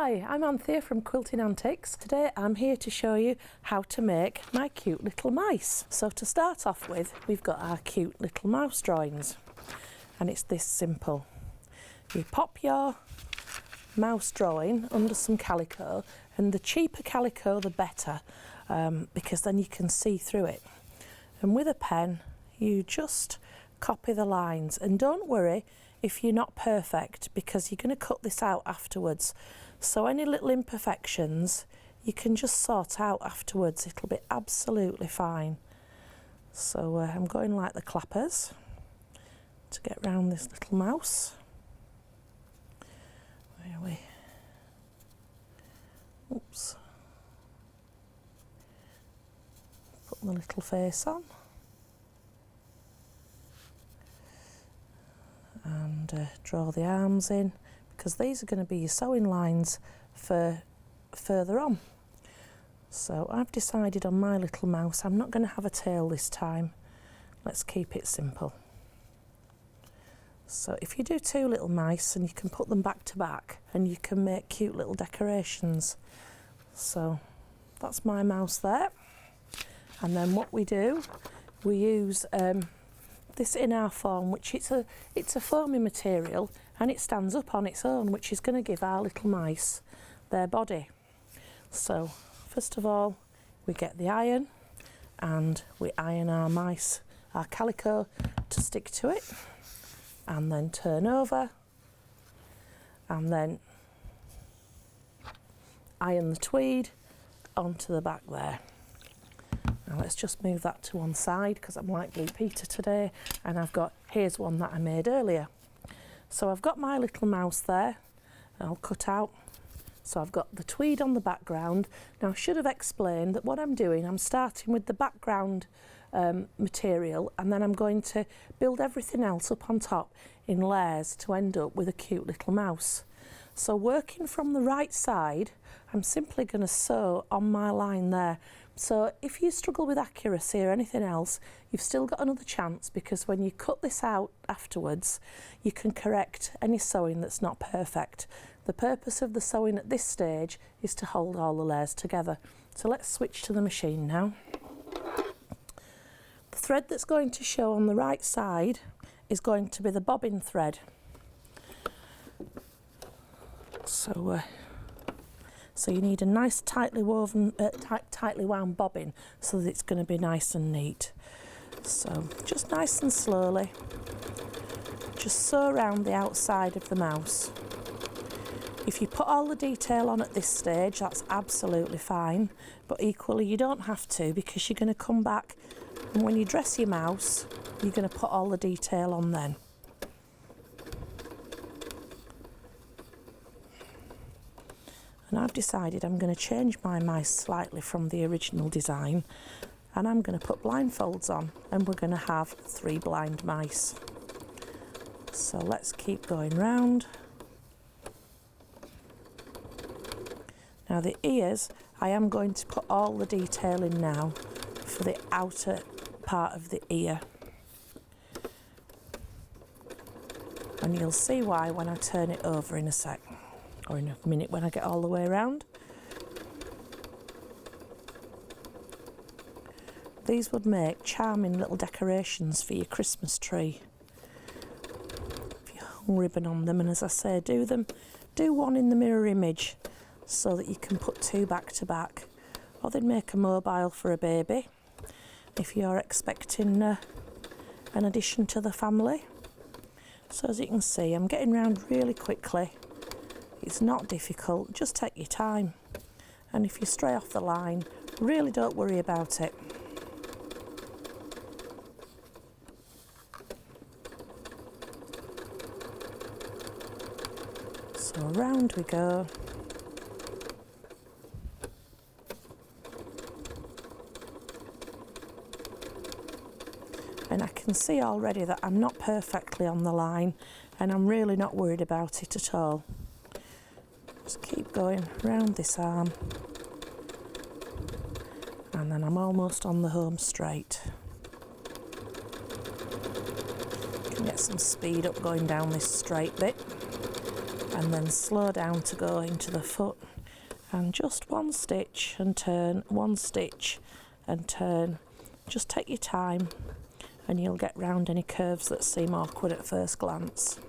Hi, I'm Anthea from Quilting Antics. Today I'm here to show you how to make my cute little mice. So to start off with, we've got our cute little mouse drawings, and it's this simple. You pop your mouse drawing under some calico, and the cheaper calico the better, because then you can see through it. And with a pen you just copy the lines, and don't worry if you're not perfect, because you're going to cut this out afterwards. So any little imperfections you can just sort out afterwards, it'll be absolutely fine. So I'm going like the clappers to get round this little mouse. Where are we? Oops. Put the little face on. And draw the arms in, because these are going to be your sewing lines for further on. So I've decided on my little mouse I'm not going to have a tail this time. Let's keep it simple. So if you do two little mice, and you can put them back to back and you can make cute little decorations. So that's my mouse there. And then what we do, we use this in our form, which it's a foamy material, and it stands up on its own, which is going to give our little mice their body. So first of all we get the iron, and we iron our mice, our calico, to stick to it, and then turn over, and then iron the tweed onto the back there. Now let's just move that to one side, because I'm like Blue Peter today, and here's one that I made earlier. So I've got my little mouse there, I'll cut out. So I've got the tweed on the background. Now I should have explained that what I'm doing, I'm starting with the background material, and then I'm going to build everything else up on top in layers to end up with a cute little mouse. So working from the right side, I'm simply going to sew on my line there. So if you struggle with accuracy or anything else, you've still got another chance, because when you cut this out afterwards, you can correct any sewing that's not perfect. The purpose of the sewing at this stage is to hold all the layers together. So let's switch to the machine now. The thread that's going to show on the right side is going to be the bobbin thread. So you need a nice tightly woven, tightly wound bobbin, so that it's going to be nice and neat. So just nice and slowly, just sew around the outside of the mouse. If you put all the detail on at this stage, that's absolutely fine, but equally you don't have to, because you're going to come back, and when you dress your mouse, you're going to put all the detail on then. And I've decided I'm going to change my mice slightly from the original design, and I'm going to put blindfolds on, and we're going to have 3 blind mice. So let's keep going round. Now the ears, I am going to put all the detail in now for the outer part of the ear. And you'll see why when I turn it over in a sec. Or in a minute when I get all the way around. These would make charming little decorations for your Christmas tree. If you hung ribbon on them, and as I say, do one in the mirror image, so that you can put 2 back to back. Or they'd make a mobile for a baby, if you're expecting an addition to the family. So as you can see, I'm getting round really quickly. It's not difficult, just take your time. And if you stray off the line, really don't worry about it. So around we go. And I can see already that I'm not perfectly on the line, and I'm really not worried about it at all. Just keep going round this arm, and then I'm almost on the home straight. Can get some speed up going down this straight bit. and then slow down to go into the foot, and just one stitch and turn, one stitch and turn. Just take your time and you'll get round any curves that seem awkward at first glance.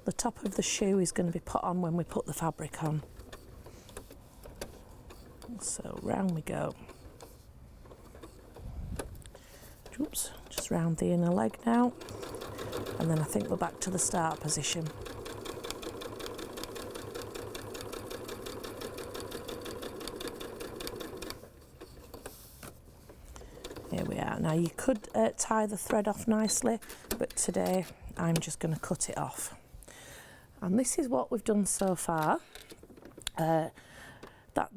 The top of the shoe is going to be put on when we put the fabric on. So round we go. Oops, just round the inner leg now, and then I think we're back to the start position. Here we are. Now you could tie the thread off nicely, but today I'm just going to cut it off. And this is what we've done so far.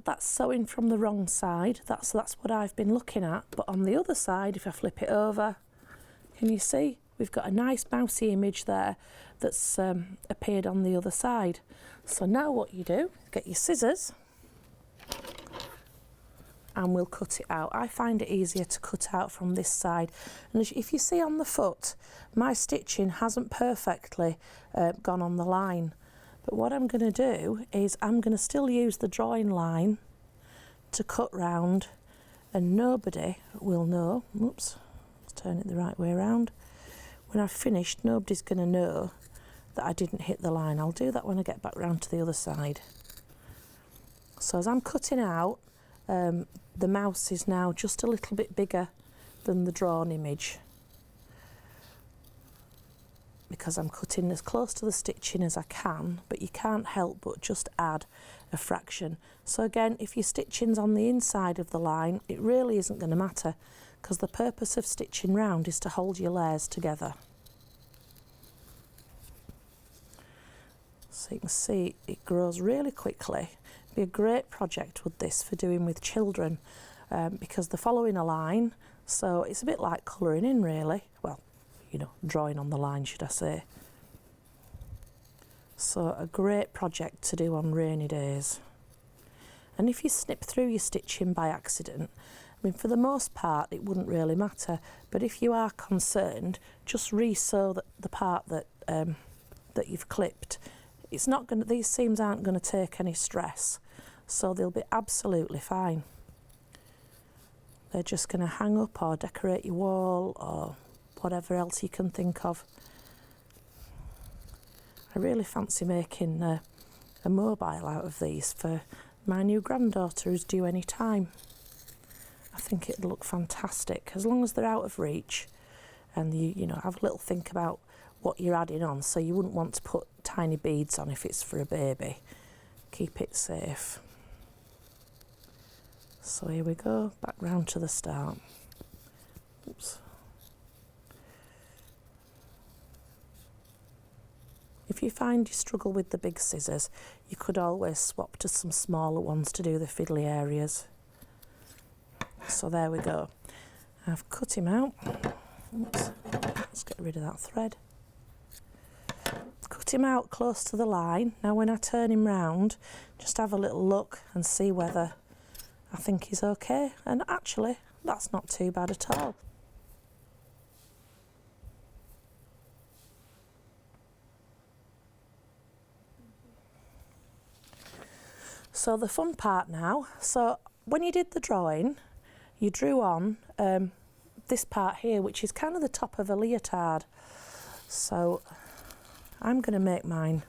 That's sewing from the wrong side. That's what I've been looking at. But on the other side, if I flip it over, can you see? We've got a nice mousy image there that's appeared on the other side. So now what you do, get your scissors and we'll cut it out. I find it easier to cut out from this side. And if you see on the foot, my stitching hasn't perfectly gone on the line. But what I'm going to do is I'm going to still use the drawing line to cut round, and nobody will know, oops, let's turn it the right way around. When I've finished, nobody's going to know that I didn't hit the line. I'll do that when I get back round to the other side. So as I'm cutting out, the mouse is now just a little bit bigger than the drawn image, because I'm cutting as close to the stitching as I can, but you can't help but just add a fraction. So again, if your stitching's on the inside of the line, it really isn't going to matter, because the purpose of stitching round is to hold your layers together. So you can see it grows really quickly. It'd be a great project with this for doing with children, because they're following a line, so it's a bit like colouring in really. Well, you know, drawing on the line, should I say. So a great project to do on rainy days. And if you snip through your stitching by accident, I mean, for the most part it wouldn't really matter, but if you are concerned, just re-sew the part that that you've clipped. It's not going to, these seams aren't going to take any stress, so they'll be absolutely fine. They're just going to hang up or decorate your wall or whatever else you can think of. I really fancy making a mobile out of these for my new granddaughter who's due any time. I think it'd look fantastic, as long as they're out of reach, and you know, have a little think about what you're adding on, so you wouldn't want to put tiny beads on if it's for a baby. Keep it safe. So here we go, back round to the start. Oops. If you find you struggle with the big scissors, you could always swap to some smaller ones to do the fiddly areas. So there we go. I've cut him out. Oops. Let's get rid of that thread. Cut him out close to the line. Now when I turn him round, just have a little look and see whether I think he's okay. And actually, that's not too bad at all. So the fun part now, so when you did the drawing, you drew on this part here, which is kind of the top of a leotard. So I'm going to make mine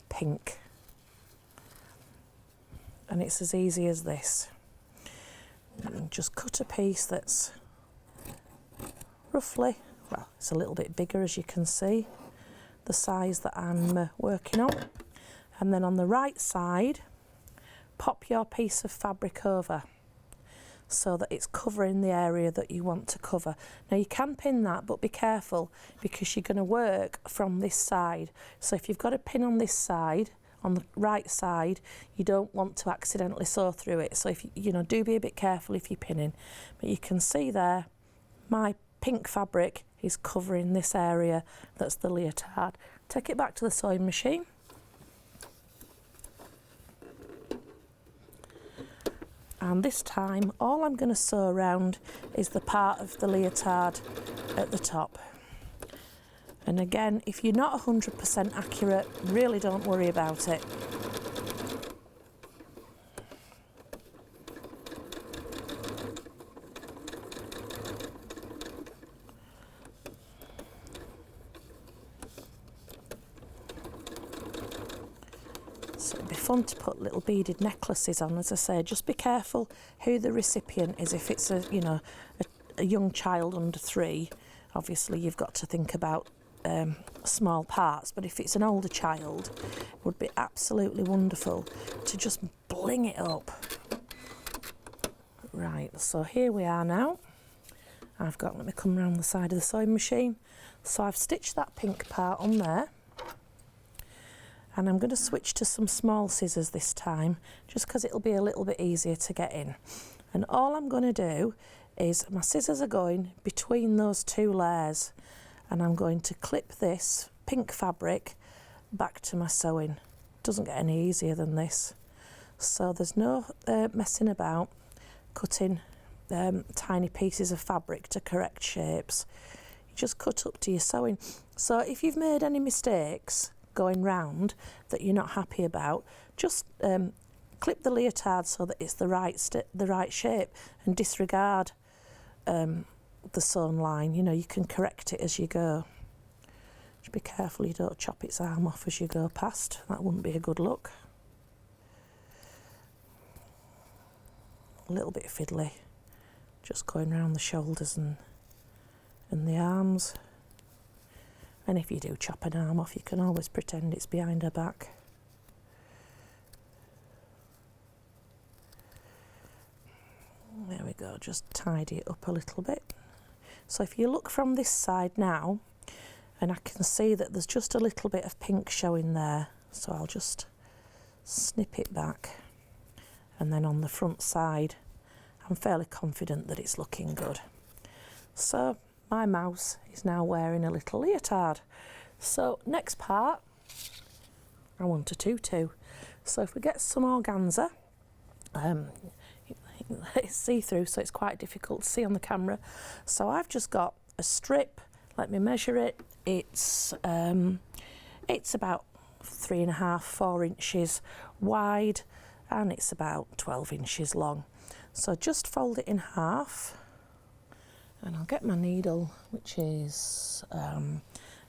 pink. And it's as easy as this. You just cut a piece that's roughly, well, it's a little bit bigger, as you can see, the size that I'm working on. And then on the right side, pop your piece of fabric over so that it's covering the area that you want to cover. Now you can pin that, but be careful, because you're going to work from this side. So if you've got a pin on this side, on the right side, you don't want to accidentally sew through it. So if you know, do be a bit careful if you're pinning. But you can see there, my pink fabric is covering this area that's the leotard. Take it back to the sewing machine. And this time, all I'm going to sew around is the part of the leotard at the top. And again, if you're not 100% accurate, really don't worry about it. So it'd be fun to put little beaded necklaces on. As I say, just be careful who the recipient is. If it's a young child under 3, obviously you've got to think about small parts, but if it's an older child, it would be absolutely wonderful to just bling it up. Right, so here we are now. Let me come around the side of the sewing machine. So I've stitched that pink part on there, and I'm going to switch to some small scissors this time, just because it'll be a little bit easier to get in. And all I'm going to do is, my scissors are going between those 2 layers, and I'm going to clip this pink fabric back to my sewing. Doesn't get any easier than this. So there's no messing about cutting tiny pieces of fabric to correct shapes. You just cut up to your sewing. So if you've made any mistakes going round that you're not happy about, just clip the leotard so that it's the right shape, and disregard the sewn line. You know, you can correct it as you go. Just be careful you don't chop its arm off as you go past. That wouldn't be a good look. A little bit fiddly, just going around the shoulders and the arms. And if you do chop an arm off, you can always pretend it's behind her back. There we go, just tidy it up a little bit. So if you look from this side now, and I can see that there's just a little bit of pink showing there, so I'll just snip it back. And then on the front side, I'm fairly confident that it's looking good. So my mouse is now wearing a little leotard. So next part, I want a tutu. So if we get some organza, it's see-through, so it's quite difficult to see on the camera. So I've just got a strip. Let me measure it. It's about 3.5, 4 inches wide, and it's about 12 inches long. So just fold it in half, and I'll get my needle, which is,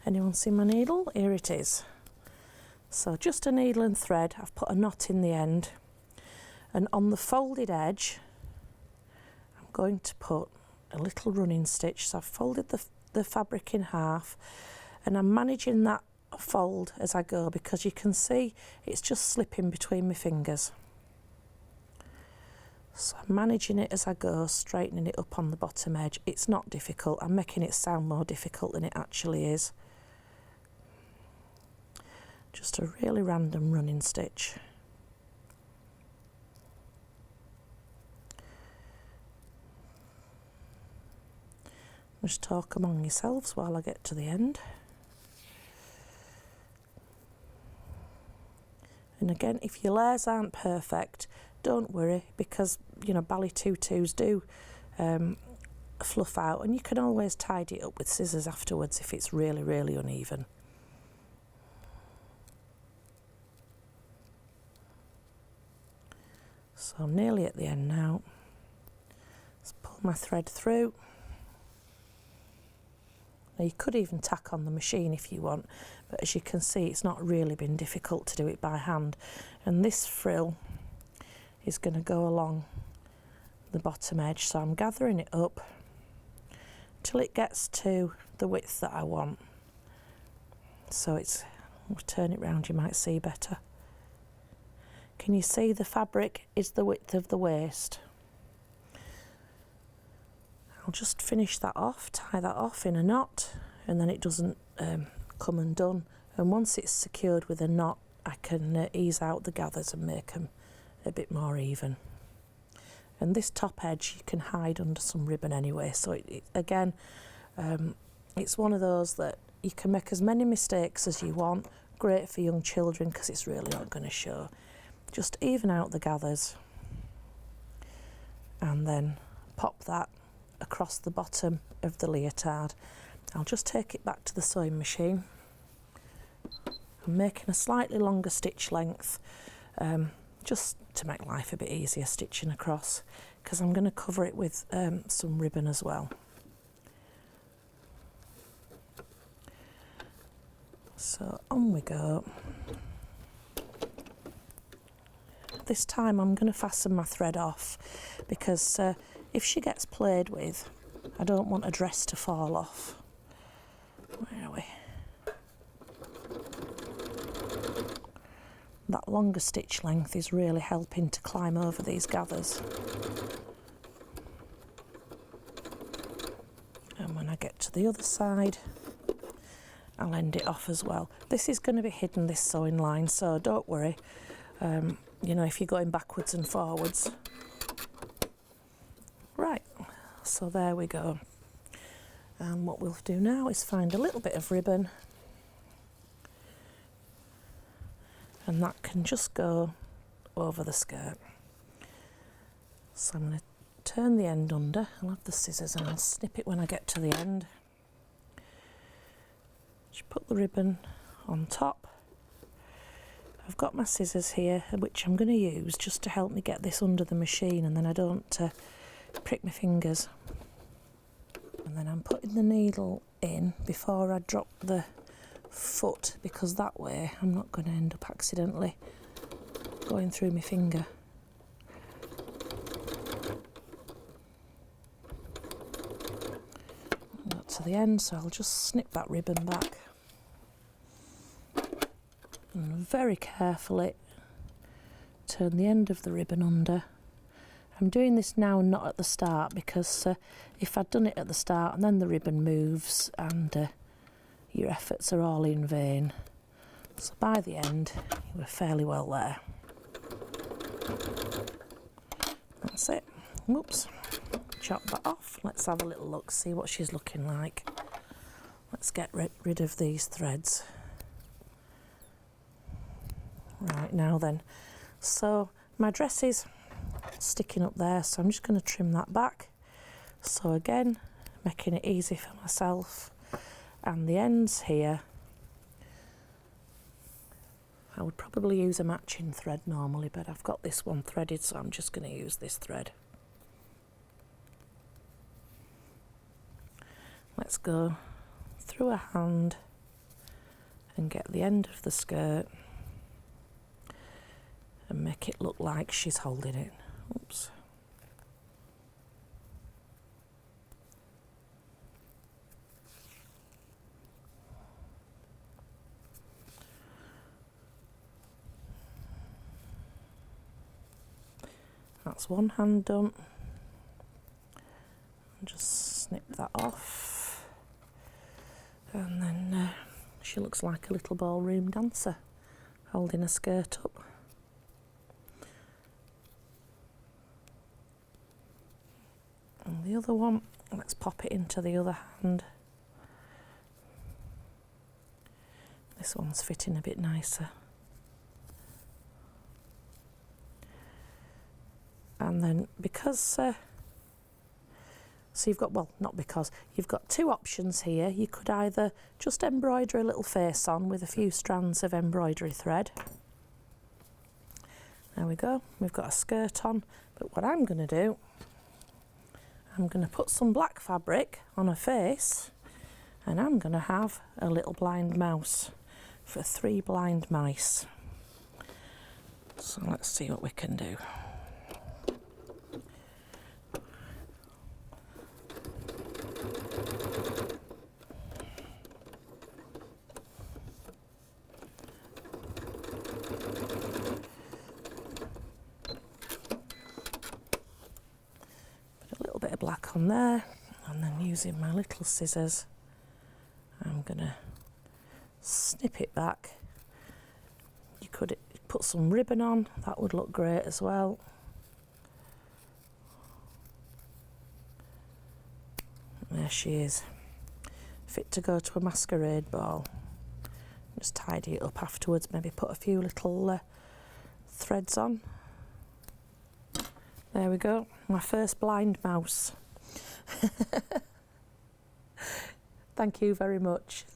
anyone see my needle? Here it is. So just a needle and thread. I've put a knot in the end, and on the folded edge I'm going to put a little running stitch. So I've folded the fabric in half, and I'm managing that fold as I go, because you can see it's just slipping between my fingers. So I'm managing it as I go, straightening it up on the bottom edge. It's not difficult. I'm making it sound more difficult than it actually is. Just a really random running stitch. Just talk among yourselves while I get to the end. And again, if your layers aren't perfect, don't worry, because you know, bally tutus do fluff out, and you can always tidy it up with scissors afterwards if it's really, really uneven. So I'm nearly at the end now. Let's pull my thread through. Now you could even tack on the machine if you want, but as you can see, it's not really been difficult to do it by hand. And this frill is going to go along the bottom edge, so I'm gathering it up till it gets to the width that I want. So we'll turn it round, you might see better. Can you see the fabric is the width of the waist? I'll just finish that off, tie that off in a knot, and then it doesn't come undone. And once it's secured with a knot, I can ease out the gathers and make them a bit more even. And this top edge you can hide under some ribbon anyway, so again, it's one of those that you can make as many mistakes as you want. Great for young children because it's really not going to show. Just even out the gathers and then pop that across the bottom of the leotard. I'll just take it back to the sewing machine. I'm making a slightly longer stitch length, just to make life a bit easier stitching across, because I'm going to cover it with some ribbon as well. So on we go. This time I'm going to fasten my thread off, because if she gets played with, I don't want a dress to fall off. Where are we? That longer stitch length is really helping to climb over these gathers. And when I get to the other side, I'll end it off as well. This is going to be hidden, this sewing line, so don't worry. You know, if you're going backwards and forwards. Right, so there we go. And what we'll do now is find a little bit of ribbon, and that can just go over the skirt. So I'm going to turn the end under. I'll have the scissors and I'll snip it when I get to the end. Just put the ribbon on top. I've got my scissors here, which I'm going to use just to help me get this under the machine, and then I don't prick my fingers. And then I'm putting the needle in before I drop the foot, because that way I'm not going to end up accidentally going through my finger. Got to the end, so I'll just snip that ribbon back and very carefully turn the end of the ribbon under. I'm doing this now and not at the start, because if I'd done it at the start and then the ribbon moves and your efforts are all in vain. So by the end, you were fairly well there. That's it. Whoops. Chop that off. Let's have a little look, see what she's looking like. Let's get rid of these threads. Right, now then. So my dress is sticking up there, so I'm just going to trim that back. So again, making it easy for myself. And the ends here, I would probably use a matching thread normally, but I've got this one threaded, so I'm just going to use this thread. Let's go through a hand and get the end of the skirt and make it look like she's holding it. Oops. That's one hand done. Just snip that off. And then she looks like a little ballroom dancer holding a skirt up. And the other one, let's pop it into the other hand. This one's fitting a bit nicer. And then because, so you've got, well, not because, you've got two options here. You could either just embroider a little face on with a few strands of embroidery thread. There we go, we've got a skirt on. But what I'm going to do, I'm going to put some black fabric on her face, and I'm going to have a little blind mouse for 3 blind mice. So let's see what we can do. Black on there, and then using my little scissors I'm gonna snip it back. You could put some ribbon on, that would look great as well. There she is, fit to go to a masquerade ball. Just tidy it up afterwards, maybe put a few little threads on. There we go, my first blind mouse. Thank you very much.